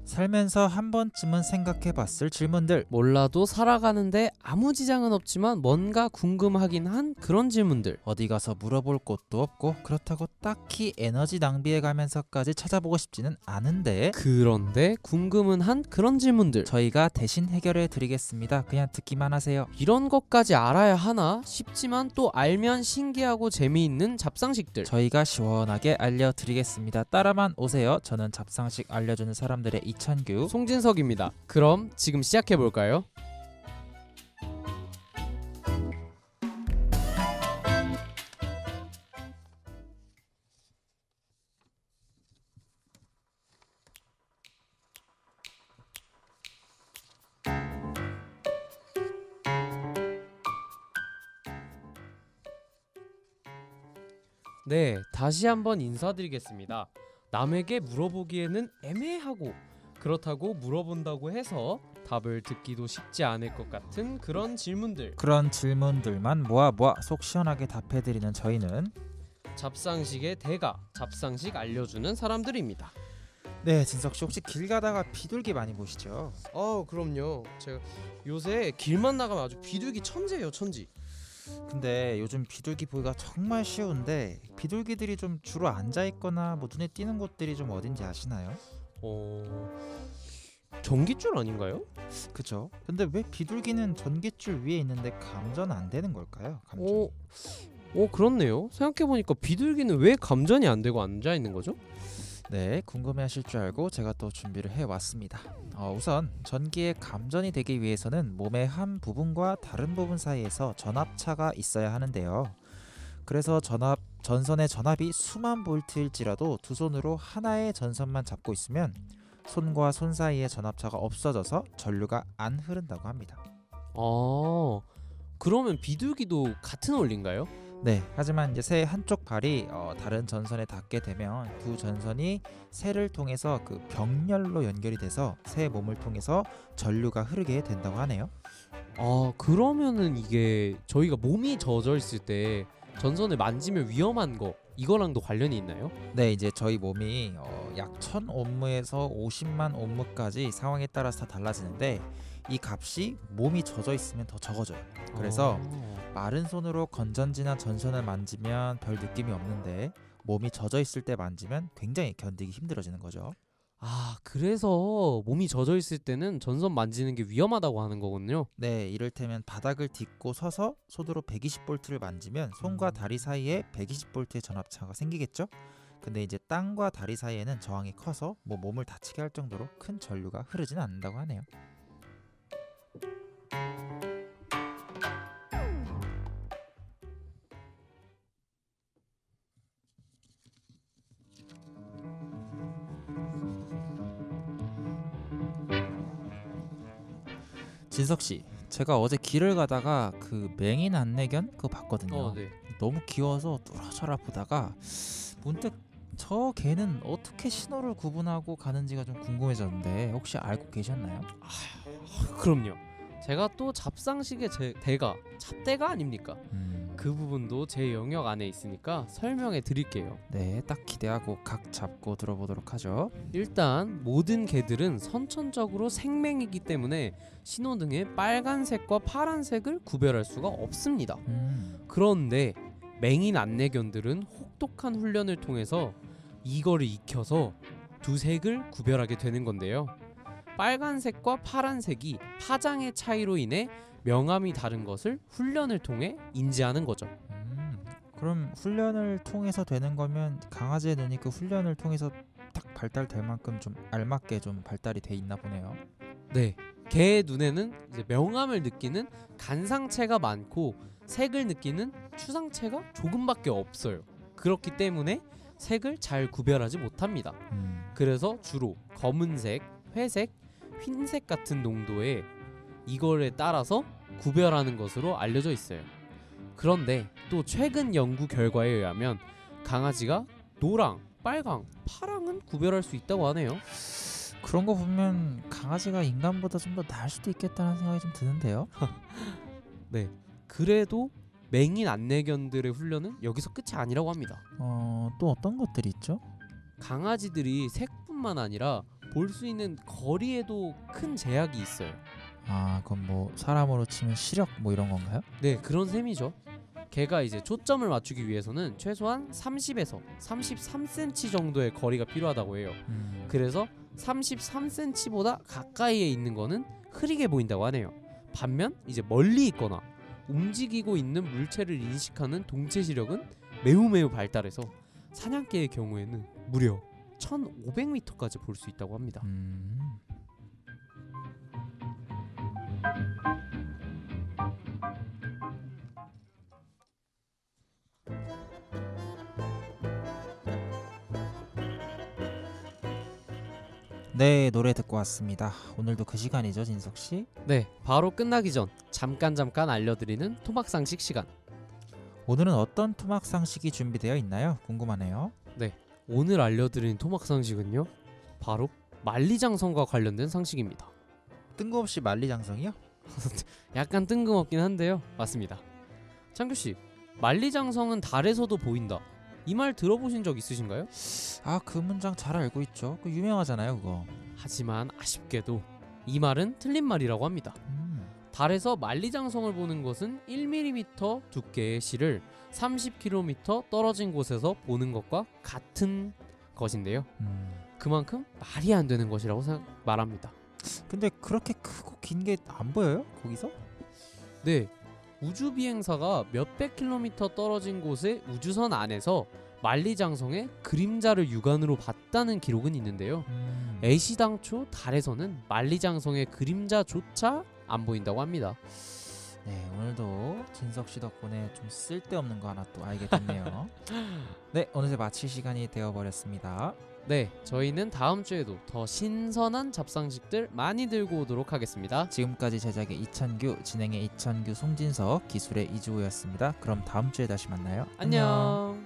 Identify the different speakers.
Speaker 1: 살면서 한 번쯤은 생각해봤을 질문들.
Speaker 2: 몰라도 살아가는데 아무 지장은 없지만 뭔가 궁금하긴 한 그런 질문들.
Speaker 1: 어디 가서 물어볼 곳도 없고 그렇다고 딱히 에너지 낭비해가면서까지 찾아보고 싶지는 않은데
Speaker 2: 그런데 궁금은 한 그런 질문들.
Speaker 1: 저희가 대신 해결해 드리겠습니다. 그냥 듣기만 하세요.
Speaker 2: 이런 것까지 알아야 하나 싶지만 또 알면 신기하고 재미있는 잡상식들.
Speaker 1: 저희가 시원하게 알려드리겠습니다. 따라만 오세요. 저는 잡상식 알려주는 사람들의 이찬규,
Speaker 2: 송진석입니다. 그럼 지금 시작해볼까요? 네, 다시 한번 인사드리겠습니다. 남에게 물어보기에는 애매하고 그렇다고 물어본다고 해서 답을 듣기도 쉽지 않을 것 같은 그런 질문들.
Speaker 1: 그런 질문들만 모아 속 시원하게 답해드리는 저희는
Speaker 2: 잡상식의 대가, 잡상식 알려주는 사람들입니다.
Speaker 1: 네, 진석씨 혹시 길 가다가 비둘기 많이 보시죠?
Speaker 2: 그럼요. 제가 요새 길만 나가면 아주 비둘기 천재예요, 천지.
Speaker 1: 근데 요즘 비둘기 보기가 정말 쉬운데 비둘기들이 좀 주로 앉아있거나 뭐 눈에 띄는 곳들이 좀 어딘지 아시나요?
Speaker 2: 전깃줄 아닌가요?
Speaker 1: 그죠? 근데 왜 비둘기는 전깃줄 위에 있는데 감전 안 되는 걸까요? 감전.
Speaker 2: 그렇네요. 생각해보니까 비둘기는 왜 감전이 안 되고 앉아있는 거죠?
Speaker 1: 네, 궁금해하실 줄 알고 제가 또 준비를 해왔습니다. 우선 전기의 감전이 되기 위해서는 몸의 한 부분과 다른 부분 사이에서 전압차가 있어야 하는데요. 그래서 전선의 전압이 수만 볼트일지라도 두 손으로 하나의 전선만 잡고 있으면 손과 손 사이의 전압차가 없어져서 전류가 안 흐른다고 합니다.
Speaker 2: 그러면 비둘기도 같은 원리인가요?
Speaker 1: 네, 하지만 이제 새 한쪽 발이 다른 전선에 닿게 되면 두 전선이 새를 통해서 그 병렬로 연결이 돼서 새 몸을 통해서 전류가 흐르게 된다고 하네요.
Speaker 2: 그러면은 이게 저희가 몸이 젖어 있을 때 전선을 만지면 위험한 거 이거랑도 관련이 있나요?
Speaker 1: 네, 이제 저희 몸이 약 1000옴므에서 50만 옴므까지 상황에 따라서 다 달라지는데 이 값이 몸이 젖어 있으면 더 적어져요. 그래서 마른 손으로 건전지나 전선을 만지면 별 느낌이 없는데 몸이 젖어 있을 때 만지면 굉장히 견디기 힘들어지는 거죠.
Speaker 2: 그래서 몸이 젖어 있을 때는 전선 만지는 게 위험하다고 하는 거군요.
Speaker 1: 네, 이를테면 바닥을 딛고 서서 손으로 120V를 만지면 손과 다리 사이에 120V의 전압차가 생기겠죠? 근데 이제 땅과 다리 사이에는 저항이 커서 몸을 다치게 할 정도로 큰 전류가 흐르지는 않는다고 하네요. 진석씨, 제가 어제 길을 가다가 그 맹인 안내견 그거 봤거든요.
Speaker 2: 네.
Speaker 1: 너무 귀여워서 뚫어져라 보다가 문득 저 개는 어떻게 신호를 구분하고 가는지가 좀 궁금해졌는데 혹시 알고 계셨나요?
Speaker 2: 그럼요. 제가 또 잡상식의 대가, 잡대가 아닙니까? 그 부분도 제 영역 안에 있으니까 설명해 드릴게요.
Speaker 1: 네, 딱 기대하고 각 잡고 들어보도록 하죠.
Speaker 2: 일단 모든 개들은 선천적으로 생맹이기 때문에 신호등의 빨간색과 파란색을 구별할 수가 없습니다. 그런데 맹인 안내견들은 혹독한 훈련을 통해서 이거를 익혀서 두 색을 구별하게 되는 건데요. 빨간색과 파란색이 파장의 차이로 인해 명암이 다른 것을 훈련을 통해 인지하는 거죠.
Speaker 1: 그럼 훈련을 통해서 되는 거면 강아지의 눈이 그 훈련을 통해서 딱 발달될 만큼 좀 알맞게 좀 발달이 돼 있나 보네요.
Speaker 2: 네, 개의 눈에는 이제 명암을 느끼는 간상체가 많고 색을 느끼는 추상체가 조금밖에 없어요. 그렇기 때문에 색을 잘 구별하지 못합니다. 그래서 주로 검은색, 회색, 흰색 같은 농도의 이거에 따라서 구별하는 것으로 알려져 있어요. 그런데 또 최근 연구 결과에 의하면 강아지가 노랑, 빨강, 파랑은 구별할 수 있다고 하네요.
Speaker 1: 그런 거 보면 강아지가 인간보다 좀 더 나을 수도 있겠다는 생각이 좀 드는데요.
Speaker 2: 네, 그래도 맹인 안내견들의 훈련은 여기서 끝이 아니라고 합니다.
Speaker 1: 또 어떤 것들이 있죠?
Speaker 2: 강아지들이 색뿐만 아니라 볼 수 있는 거리에도 큰 제약이 있어요.
Speaker 1: 그건 뭐 사람으로 치면 시력 뭐 이런 건가요?
Speaker 2: 네, 그런 셈이죠. 개가 이제 초점을 맞추기 위해서는 최소한 30에서 33cm 정도의 거리가 필요하다고 해요. 그래서 33cm보다 가까이에 있는 거는 흐리게 보인다고 하네요. 반면 이제 멀리 있거나 움직이고 있는 물체를 인식하는 동체 시력은 매우 발달해서 사냥개의 경우에는 무려 1500m까지 볼 수 있다고 합니다.
Speaker 1: 네, 노래 듣고 왔습니다. 오늘도 그 시간이죠, 진석 씨?
Speaker 2: 네, 바로 끝나기 전 잠깐 알려드리는 토막 상식 시간.
Speaker 1: 오늘은 어떤 토막 상식이 준비되어 있나요? 궁금하네요.
Speaker 2: 네, 오늘 알려드리는 토막 상식은요, 바로 만리장성과 관련된 상식입니다.
Speaker 1: 뜬금없이 만리장성이요?
Speaker 2: 약간 뜬금없긴 한데요, 맞습니다. 창규씨, 만리장성은 달에서도 보인다, 이 말 들어보신 적 있으신가요?
Speaker 1: 그 문장 잘 알고 있죠. 그 유명하잖아요, 그거.
Speaker 2: 하지만 아쉽게도 이 말은 틀린 말이라고 합니다. 달에서 만리장성을 보는 것은 1mm 두께의 실을 30km 떨어진 곳에서 보는 것과 같은 것인데요. 그만큼 말이 안 되는 것이라고 말합니다.
Speaker 1: 근데 그렇게 크고 긴 게 안 보여요? 거기서?
Speaker 2: 네, 우주 비행사가 몇백 킬로미터 떨어진 곳의 우주선 안에서 만리장성의 그림자를 육안으로 봤다는 기록은 있는데요. 애시당초 달에서는 만리장성의 그림자조차 안 보인다고 합니다.
Speaker 1: 네, 오늘도 진석 씨 덕분에 좀 쓸데없는 거 하나 또 알게 됐네요. 네, 어느새 마칠 시간이 되어버렸습니다.
Speaker 2: 네, 저희는 다음 주에도 더 신선한 잡상식들 많이 들고 오도록 하겠습니다.
Speaker 1: 지금까지 제작의 이찬규, 진행의 이찬규, 송진석, 기술의 이주호였습니다. 그럼 다음 주에 다시 만나요.
Speaker 2: 안녕.